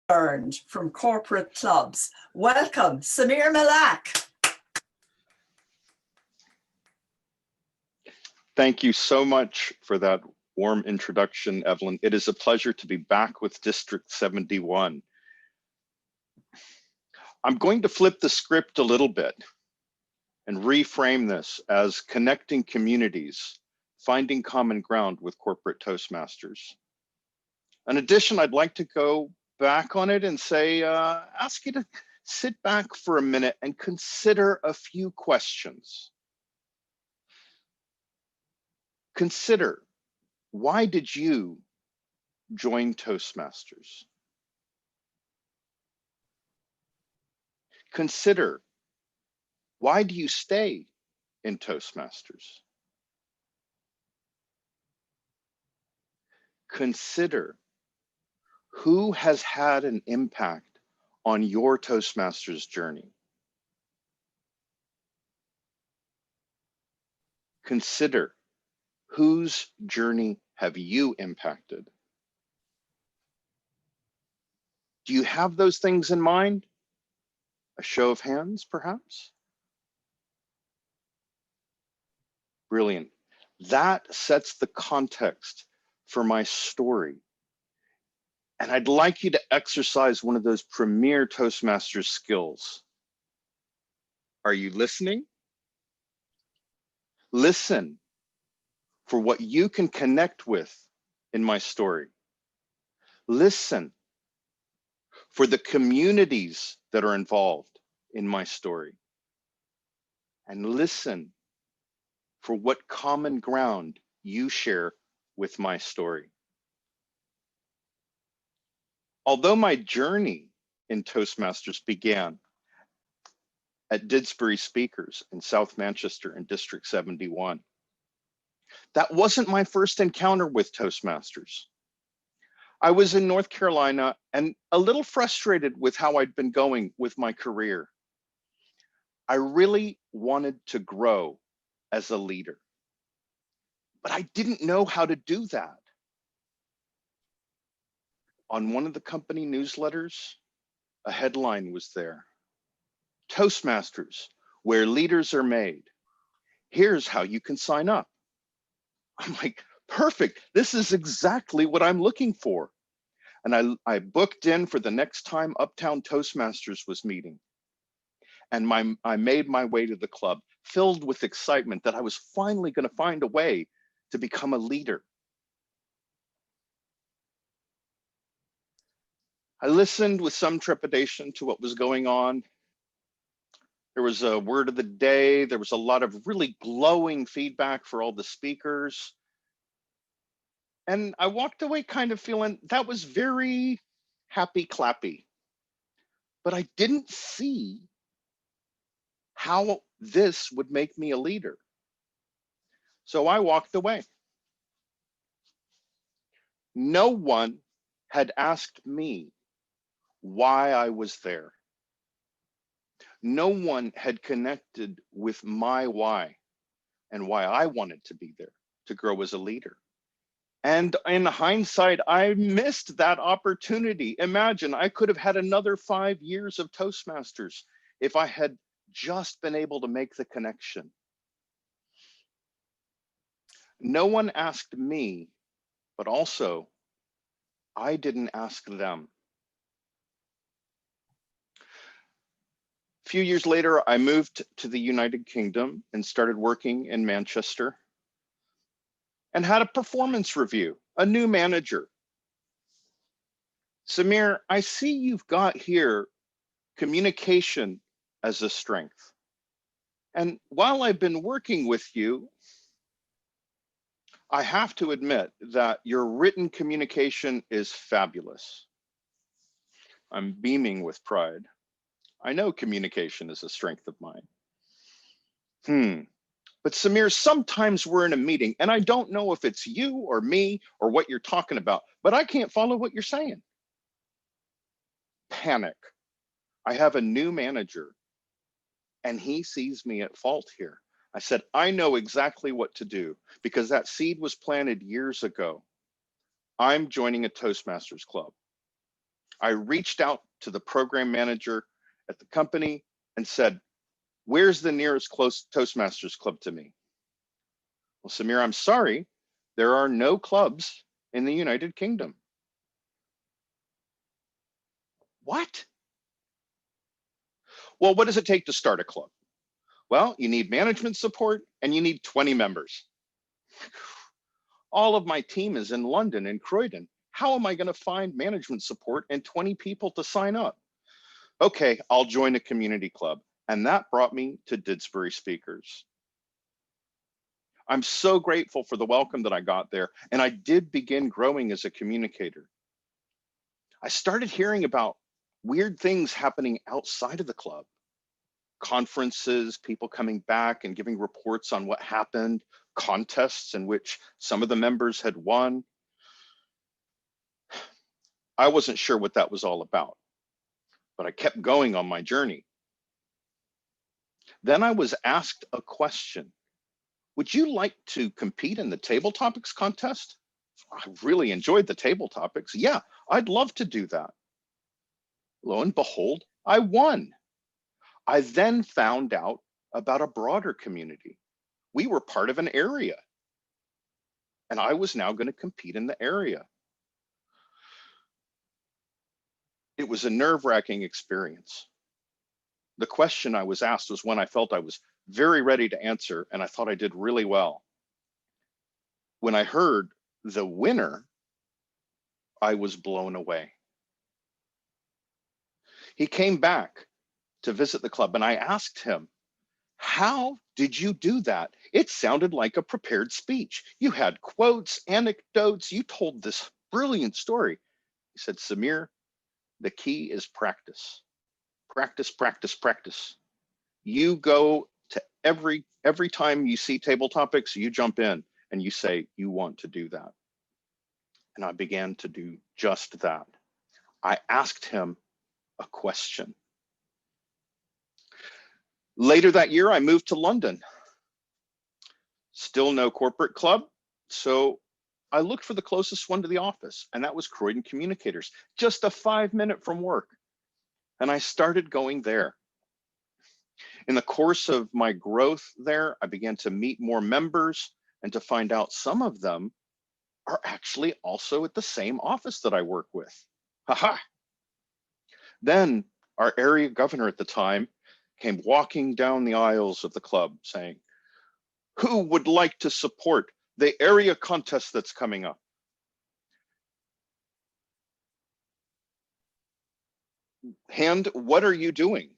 earned from corporate clubs. Welcome, Samir Malak. Thank you so much for that warm introduction, Evelyn. It is a pleasure to be back with District 71. I'm going to flip the script a little bit and reframe this as connecting communities, finding common ground with corporate Toastmasters. In addition, I'd like to go back on it and say, ask you to sit back for a minute and consider a few questions. Consider, why did you join Toastmasters? Consider, why do you stay in Toastmasters? Consider, who has had an impact on your Toastmasters journey? Consider, whose journey have you impacted? Do you have those things in mind? A show of hands, perhaps? Brilliant. That sets the context for my story. And I'd like you to exercise one of those premier Toastmasters skills. Are you listening? Listen for what you can connect with in my story. Listen for the communities that are involved in my story. And listen for what common ground you share with my story. Although my journey in Toastmasters began at Didsbury Speakers in South Manchester in District 71, that wasn't my first encounter with Toastmasters. I was in North Carolina and a little frustrated with how I'd been going with my career. I really wanted to grow as a leader, but I didn't know how to do that. On one of the company newsletters, a headline was there: Toastmasters, where leaders are made. Here's how you can sign up. I'm like, perfect. This is exactly what I'm looking for. And I booked in for the next time Uptown Toastmasters was meeting. And I made my way to the club, filled with excitement that I was finally going to find a way to become a leader. I listened with some trepidation to what was going on. There was a word of the day. There was a lot of really glowing feedback for all the speakers. And I walked away kind of feeling that was very happy clappy. But I didn't see how this would make me a leader. So I walked away. No one had asked me why I was there. No one had connected with my why and why I wanted to be there to grow as a leader. And in hindsight, I missed that opportunity. Imagine I could have had another 5 years of Toastmasters if I had just been able to make the connection. No one asked me, but also I didn't ask them. A few years later, I moved to the United Kingdom and started working in Manchester and had a performance review, a new manager. Samir, I see you've got here communication as a strength. And while I've been working with you, I have to admit that your written communication is fabulous. I'm beaming with pride. I know communication is a strength of mine. But Samir, sometimes we're in a meeting and I don't know if it's you or me or what you're talking about, but I can't follow what you're saying. Panic. I have a new manager and he sees me at fault here. I said, I know exactly what to do because that seed was planted years ago. I'm joining a Toastmasters club. I reached out to the program manager at the company and said, where's the nearest close Toastmasters club to me? Well, Samir, I'm sorry, there are no clubs in the United Kingdom. What? Well, what does it take to start a club? Well, you need management support and you need 20 members. All of my team is in London and Croydon. How am I going to find management support and 20 people to sign up? Okay, I'll join a community club. And that brought me to Didsbury Speakers. I'm so grateful for the welcome that I got there, and I did begin growing as a communicator. I started hearing about weird things happening outside of the club. Conferences, people coming back and giving reports on what happened, contests in which some of the members had won. I wasn't sure what that was all about, but I kept going on my journey. Then I was asked a question. Would you like to compete in the Table Topics contest? I really enjoyed the Table Topics. Yeah, I'd love to do that. Lo and behold, I won. I then found out about a broader community. We were part of an area, and I was now going to compete in the area. It was a nerve-wracking experience. The question I was asked was one I felt I was very ready to answer, and I thought I did really well. When I heard the winner, I was blown away. He came back to visit the club, and I asked him, how did you do that? It sounded like a prepared speech. You had quotes, anecdotes, you told this brilliant story. He said, Samir, the key is practice. Practice, practice, practice. You go to every time you see Table Topics, you jump in and you say you want to do that. And I began to do just that. I asked him a question. Later that year, I moved to London. Still no corporate club, so I looked for the closest one to the office, and that was Croydon Communicators, just a 5-minute from work. And I started going there. In the course of my growth there, I began to meet more members and to find out some of them are actually also at the same office that I work with. Haha. Then our area governor at the time came walking down the aisles of the club saying, who would like to support the area contest that's coming up? Hand, what are you doing?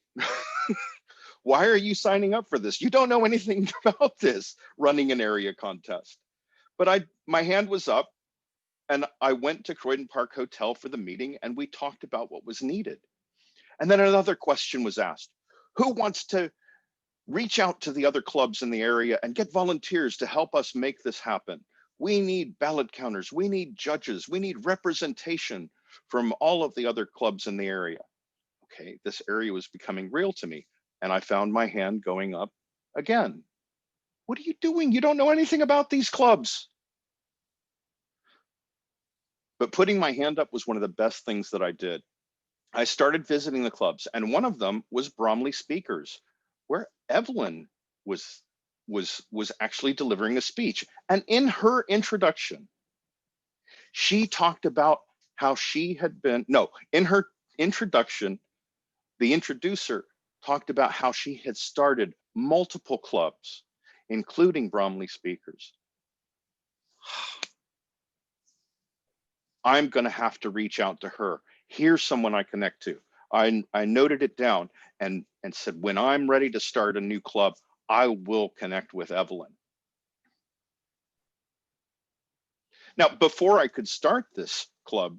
Why are you signing up for this? You don't know anything about this, running an area contest. But my hand was up, and I went to Croydon Park Hotel for the meeting, and we talked about what was needed. And then another question was asked. Who wants to reach out to the other clubs in the area and get volunteers to help us make this happen? We need ballot counters, we need judges, we need representation from all of the other clubs in the area. Okay, this area was becoming real to me, and I found my hand going up again. What are you doing? You don't know anything about these clubs. But putting my hand up was one of the best things that I did. I started visiting the clubs, and one of them was Bromley Speakers, where Evelyn was actually delivering a speech. And in her introduction, she talked about how she had been, in her introduction, the introducer talked about how she had started multiple clubs, including Bromley Speakers. I'm going to have to reach out to her. Here's someone I connect to. I noted it down and said, when I'm ready to start a new club, I will connect with Evelyn. Now, before I could start this club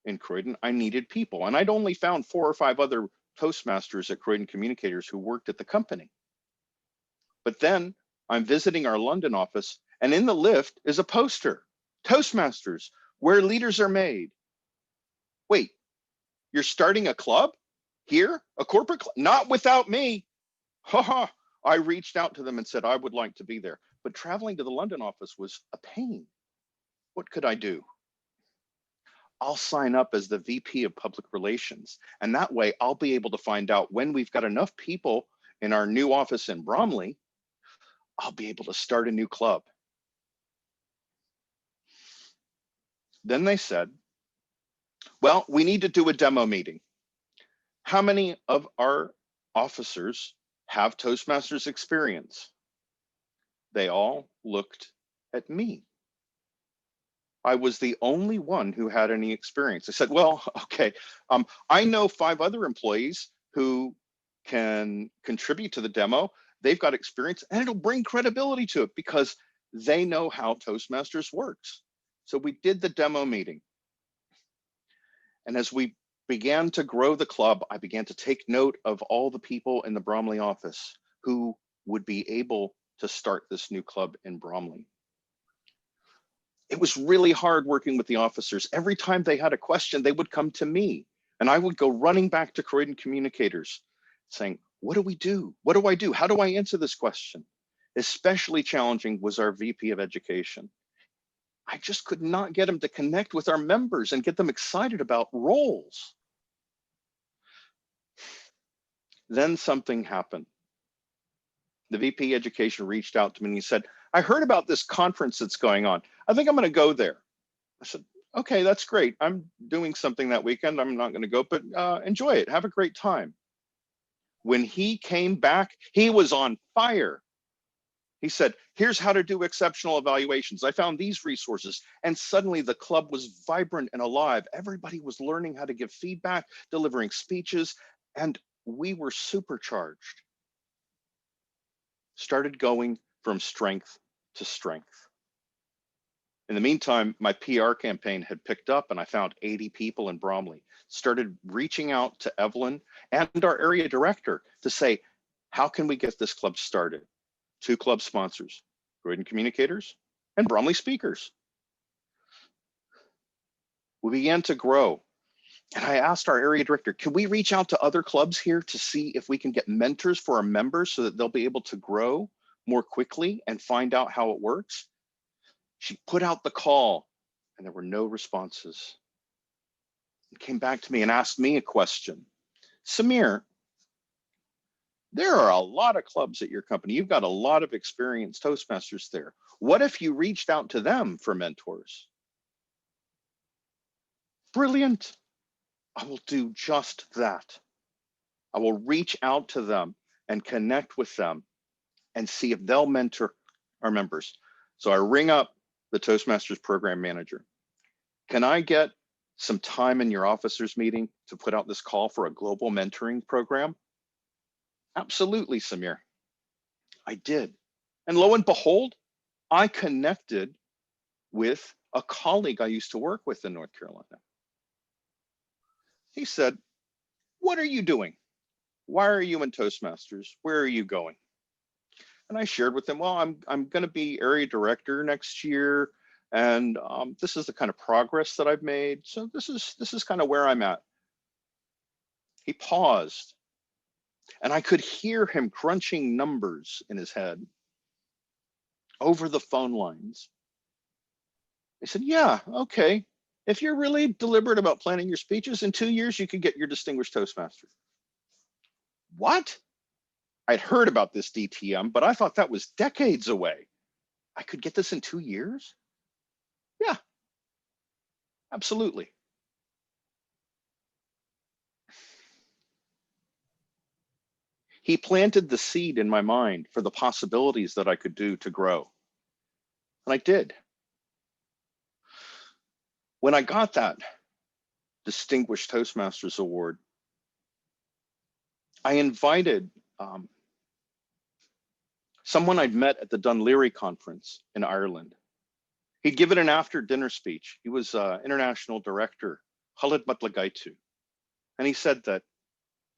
in Croydon, I needed people, and I'd only found 4 or 5 other Toastmasters at Croydon Communicators who worked at the company. But then I'm visiting our London office, and in the lift is a poster, Toastmasters, where leaders are made. Wait, you're starting a club here, a corporate club? Not without me. Haha. I reached out to them and said I would like to be there, but traveling to the London office was a pain. What could I do? I'll sign up as the VP of Public Relations. And that way I'll be able to find out when we've got enough people in our new office in Bromley, I'll be able to start a new club. Then they said, well, we need to do a demo meeting. How many of our officers have Toastmasters experience? They all looked at me. I was the only one who had any experience. I said, well, okay, I know 5 other employees who can contribute to the demo. They've got experience and it'll bring credibility to it because they know how Toastmasters works. So we did the demo meeting. And as we began to grow the club, I began to take note of all the people in the Bromley office who would be able to start this new club in Bromley. It was really hard working with the officers. Every time they had a question, they would come to me and I would go running back to Croydon communicators saying, what do we do? What do I do? How do I answer this question? Especially challenging was our VP of Education. I just could not get him to connect with our members and get them excited about roles. Then something happened. The VP Education reached out to me and he said, I heard about this conference that's going on. I think I'm going to go there. I said, okay, that's great. I'm doing something that weekend. I'm not going to go, but enjoy it. Have a great time. When he came back, he was on fire. He said, here's how to do exceptional evaluations. I found these resources. And suddenly the club was vibrant and alive. Everybody was learning how to give feedback, delivering speeches, and we were supercharged. Started going from strength to strength. In the meantime, my PR campaign had picked up and I found 80 people in Bromley, started reaching out to Evelyn and our area director to say, how can we get this club started? 2 club sponsors, Croydon Communicators and Bromley Speakers. We began to grow. And I asked our area director, can we reach out to other clubs here to see if we can get mentors for our members so that they'll be able to grow more quickly and find out how it works? She put out the call and there were no responses. He came back to me and asked me a question. Samir, there are a lot of clubs at your company. You've got a lot of experienced Toastmasters there. What if you reached out to them for mentors? Brilliant. I will do just that. I will reach out to them and connect with them and see if they'll mentor our members. So I ring up the Toastmasters program manager. Can I get some time in your officers meeting to put out this call for a global mentoring program? Absolutely, Samir. I did. And lo and behold, I connected with a colleague I used to work with in North Carolina. He said, what are you doing? Why are you in Toastmasters? Where are you going? And I shared with him, well, I'm going to be area director next year. And this is the kind of progress that I've made. So this is kind of where I'm at. He paused and I could hear him crunching numbers in his head over the phone lines. I said, yeah, okay. If you're really deliberate about planning your speeches, in 2 years, you could get your distinguished Toastmaster. What? I'd heard about this DTM, but I thought that was decades away. I could get this in 2 years? Yeah, absolutely. He planted the seed in my mind for the possibilities that I could do to grow. And I did. When I got that Distinguished Toastmasters Award, I invited someone I'd met at the Dunleary conference in Ireland. He'd given an after dinner speech. He was international director, Khalid Matlagaitu. And he said that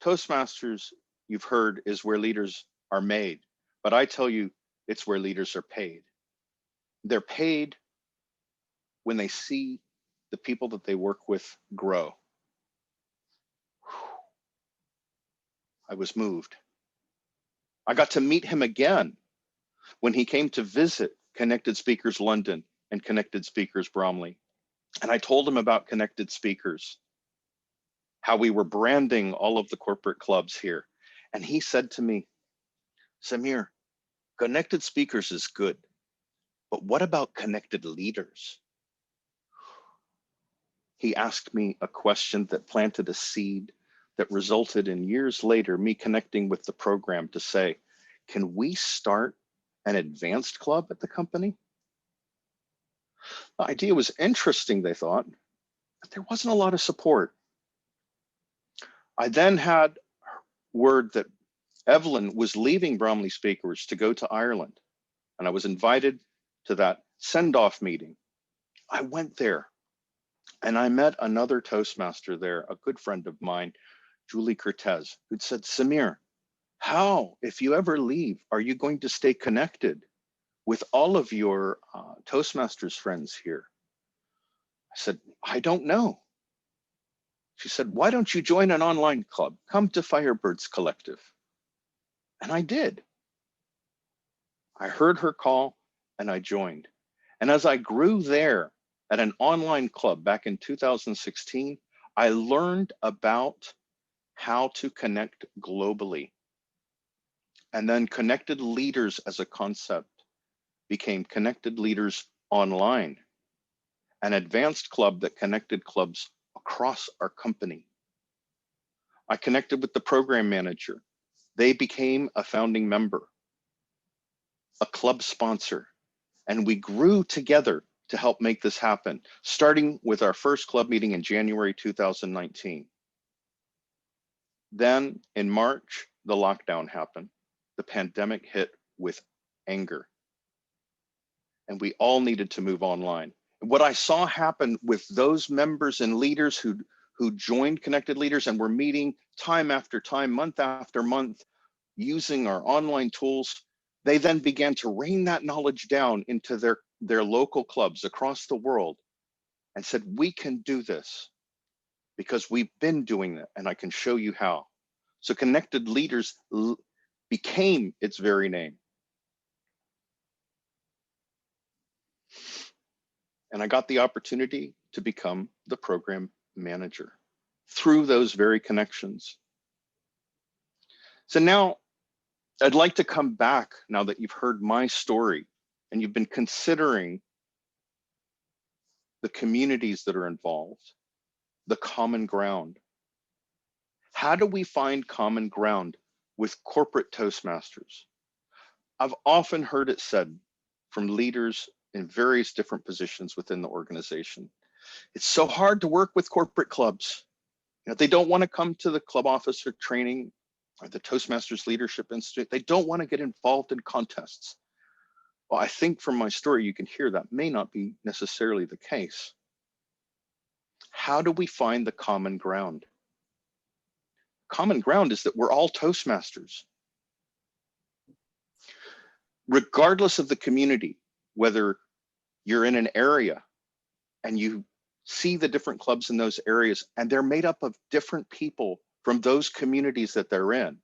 Toastmasters, you've heard, is where leaders are made, but I tell you, it's where leaders are paid. They're paid when they see the people that they work with grow. I was moved. I got to meet him again when he came to visit Connected Speakers London and Connected Speakers Bromley. And I told him about connected speakers, how we were branding all of the corporate clubs here. And he said to me, Samir, connected speakers is good, but what about connected leaders? He asked me a question that planted a seed that resulted in years later me connecting with the program to say, can we start an advanced club at the company? The idea was interesting, they thought, but there wasn't a lot of support. I then had word that Evelyn was leaving Bromley Speakers to go to Ireland, and I was invited to that send-off meeting. I went there and I met another Toastmaster there, a good friend of mine, Julie Cortez, who'd said, Samir, how, if you ever leave, are you going to stay connected with all of your Toastmasters friends here? I said, I don't know. She said, why don't you join an online club? Come to Firebirds Collective. And I did. I heard her call and I joined. And as I grew there at an online club back in 2016, I learned about how to connect globally. And then connected leaders as a concept became connected leaders online, an advanced club that connected clubs across our company. I connected with the program manager. They became a founding member, a club sponsor, and we grew together to help make this happen, starting with our first club meeting in January 2019. Then in March, the lockdown happened. The pandemic hit with anger, and we all needed to move online. What I saw happen with those members and leaders who joined Connected Leaders and were meeting time after time, month after month, using our online tools, they then began to rain that knowledge down into their local clubs across the world and said, we can do this because we've been doing it and I can show you how. So Connected Leaders became its very name. And I got the opportunity to become the program manager through those very connections. So now I'd like to come back, now that you've heard my story and you've been considering the communities that are involved, the common ground. How do we find common ground with corporate Toastmasters? I've often heard it said from leaders in various different positions within the organization, it's so hard to work with corporate clubs. You know, they don't want to come to the club officer training or the Toastmasters Leadership Institute. They don't want to get involved in contests. Well, I think from my story, you can hear that may not be necessarily the case. How do we find the common ground? Common ground is that we're all Toastmasters. Regardless of the community, whether you're in an area and you see the different clubs in those areas and they're made up of different people from those communities that they're in,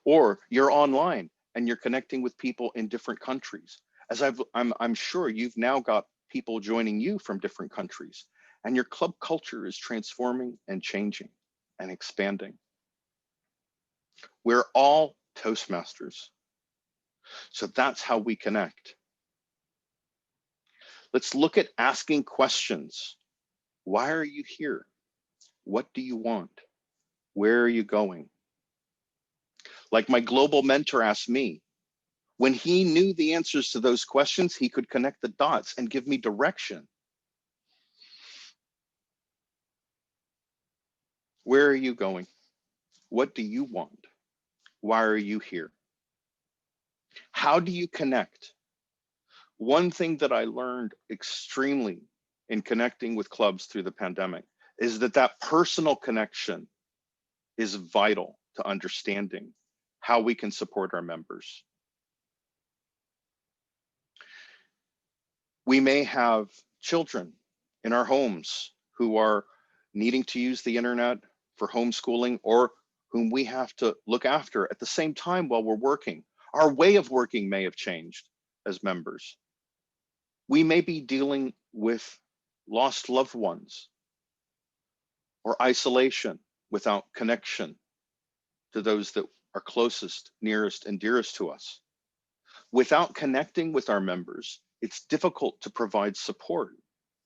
or you're online and you're connecting with people in different countries. As I'm sure you've now got people joining you from different countries, and your club culture is transforming and changing and expanding. We're all Toastmasters. So that's how we connect. Let's look at asking questions. Why are you here? What do you want? Where are you going? Like my global mentor asked me, when he knew the answers to those questions, he could connect the dots and give me direction. Where are you going? What do you want? Why are you here? How do you connect? One thing that I learned extremely in connecting with clubs through the pandemic is that personal connection is vital to understanding how we can support our members. We may have children in our homes who are needing to use the internet for homeschooling, or whom we have to look after at the same time while we're working. Our way of working may have changed as members. We may be dealing with lost loved ones, or isolation without connection to those that are closest, nearest, and dearest to us. Without connecting with our members, it's difficult to provide support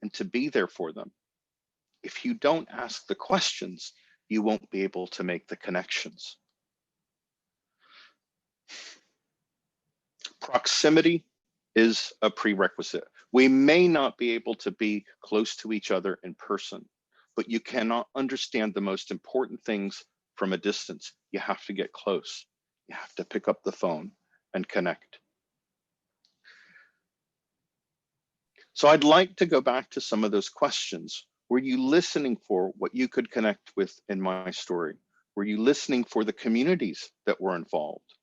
and to be there for them. If you don't ask the questions, you won't be able to make the connections. Proximity is a prerequisite. We may not be able to be close to each other in person, but you cannot understand the most important things from a distance. You have to get close. You have to pick up the phone and connect. So I'd like to go back to some of those questions. Were you listening for what you could connect with in my story? Were you listening for the communities that were involved?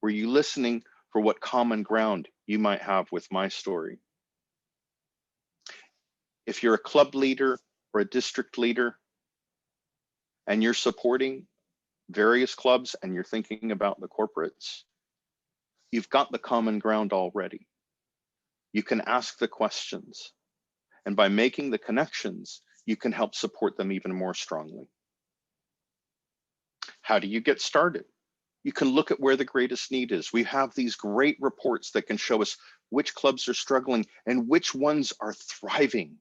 Were you listening for what common ground you might have with my story? If you're a club leader or a district leader and you're supporting various clubs and you're thinking about the corporates, you've got the common ground already. You can ask the questions, and by making the connections, you can help support them even more strongly. How do you get started? You can look at where the greatest need is. We have these great reports that can show us which clubs are struggling and which ones are thriving.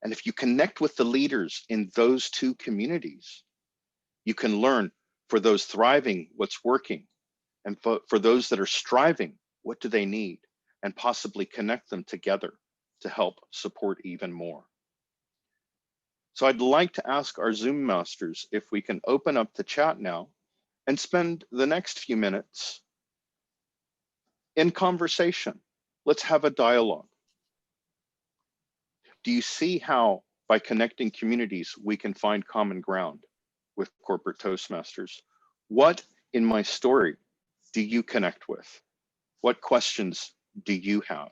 And if you connect with the leaders in those two communities, you can learn for those thriving what's working, and for those that are striving, what do they need, and possibly connect them together to help support even more. So I'd like to ask our Zoom masters if we can open up the chat now and spend the next few minutes in conversation. Let's have a dialogue. Do you see how by connecting communities, we can find common ground with corporate Toastmasters? What in my story do you connect with? What questions do you have?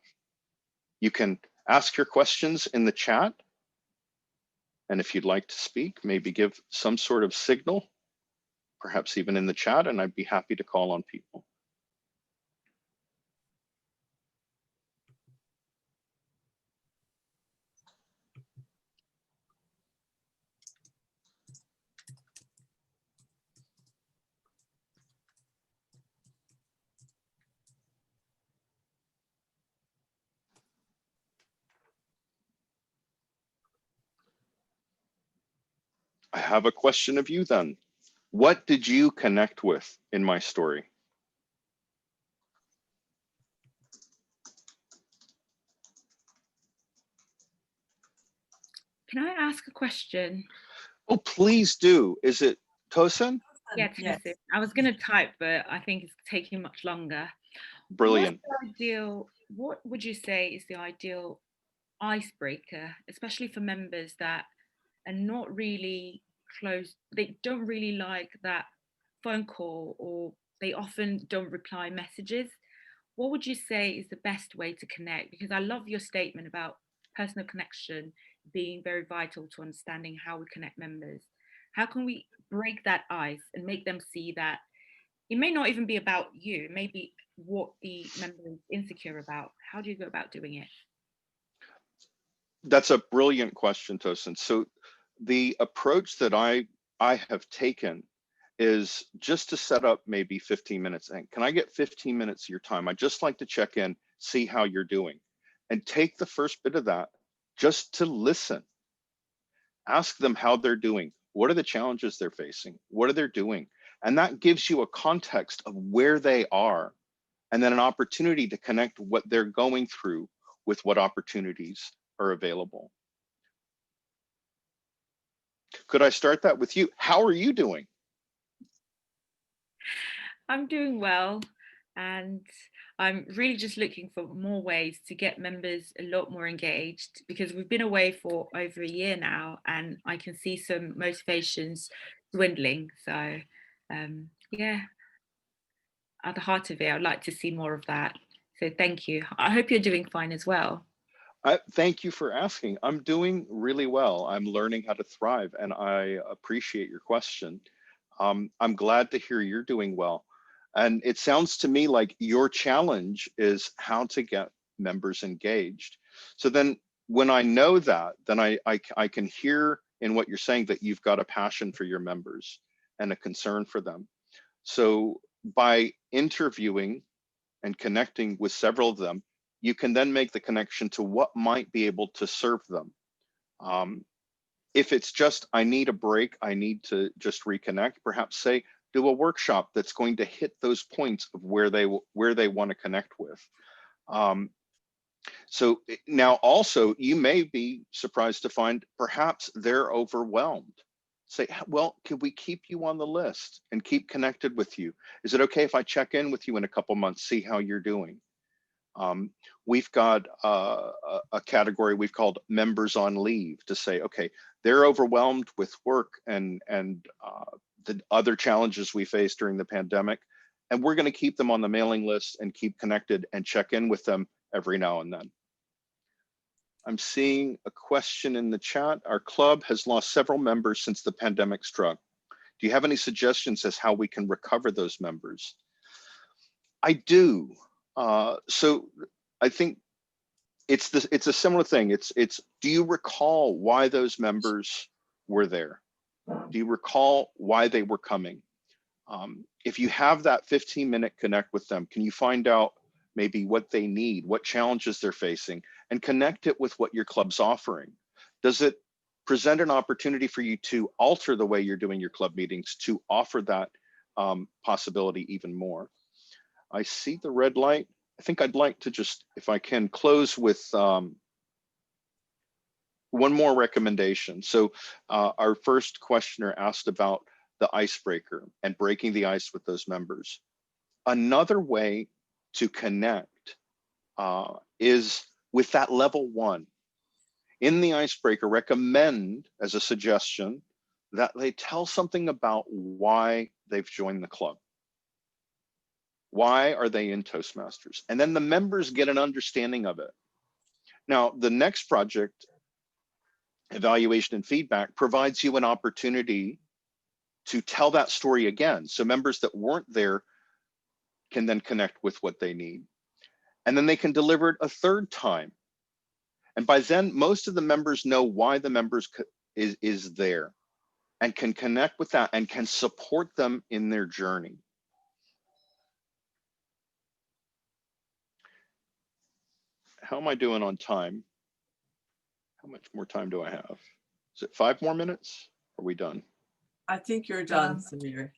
You can ask your questions in the chat. And if you'd like to speak, maybe give some sort of signal, perhaps even in the chat, and I'd be happy to call on people. I have a question of you then. What did you connect with in my story? Can I ask a question? Oh, please do. Is it Tosin? Yeah, Yes. I was going to type, but I think it's taking much longer. Brilliant. What would you say is the ideal icebreaker, especially for members that are not really close? They don't really like that phone call, or they often don't reply messages. What would you say is the best way to connect? Because I love your statement about personal connection being very vital to understanding how we connect members. How can we break that ice and make them see that it may not even be about you, it may be what the member is insecure about? How do you go about doing it? That's a brilliant question, Tosin. So the approach that I have taken is just to set up maybe 15 minutes. And can I get 15 minutes of your time? I'd just like to check in, see how you're doing, and take the first bit of that just to listen. Ask them how they're doing. What are the challenges they're facing? What are they doing? And that gives you a context of where they are, and then an opportunity to connect what they're going through with what opportunities are available. Could I start that with you? How are you doing? I'm doing well, and I'm really just looking for more ways to get members a lot more engaged, because we've been away for over a year now and I can see some motivations dwindling. So yeah, at the heart of it, I'd like to see more of that. So thank you. I hope you're doing fine as well. Thank you for asking. I'm doing really well. I'm learning how to thrive, and I appreciate your question. I'm glad to hear you're doing well. And it sounds to me like your challenge is how to get members engaged. So then when I know that, then I can hear in what you're saying that you've got a passion for your members and a concern for them. So by interviewing and connecting with several of them, you can then make the connection to what might be able to serve them. If it's just, I need a break, I need to just reconnect, perhaps say, do a workshop that's going to hit those points of where they want to connect with. So now also, you may be surprised to find perhaps they're overwhelmed. Say, well, could we keep you on the list and keep connected with you? Is it okay if I check in with you in a couple months, see how you're doing? We've got a category we've called members on leave to say, okay, they're overwhelmed with work and the other challenges we faced during the pandemic, and we're going to keep them on the mailing list and keep connected and check in with them every now and then. I'm seeing a question in the chat. Our club has lost several members since the pandemic struck. Do you have any suggestions as how we can recover those members? I do. So I think it's a similar thing. It's do you recall why those members were there? Do you recall why they were coming? If you have that 15-minute connect with them, can you find out maybe what they need, what challenges they're facing, and connect it with what your club's offering? Does it present an opportunity for you to alter the way you're doing your club meetings to offer that possibility even more? I see the red light. I think I'd like to just, if I can, close with one more recommendation. So our first questioner asked about the icebreaker and breaking the ice with those members. Another way to connect is with that level one. In the icebreaker, recommend as a suggestion that they tell something about why they've joined the club. Why are they in Toastmasters? And then the members get an understanding of it. Now, the next project, evaluation and feedback, provides you an opportunity to tell that story again. So members that weren't there can then connect with what they need. And then they can deliver it a third time. And by then, most of the members know why the members is there and can connect with that and can support them in their journey. How am I doing on time? How much more time do I have? Is it 5 more minutes? Are we done? I think you're done, Samir.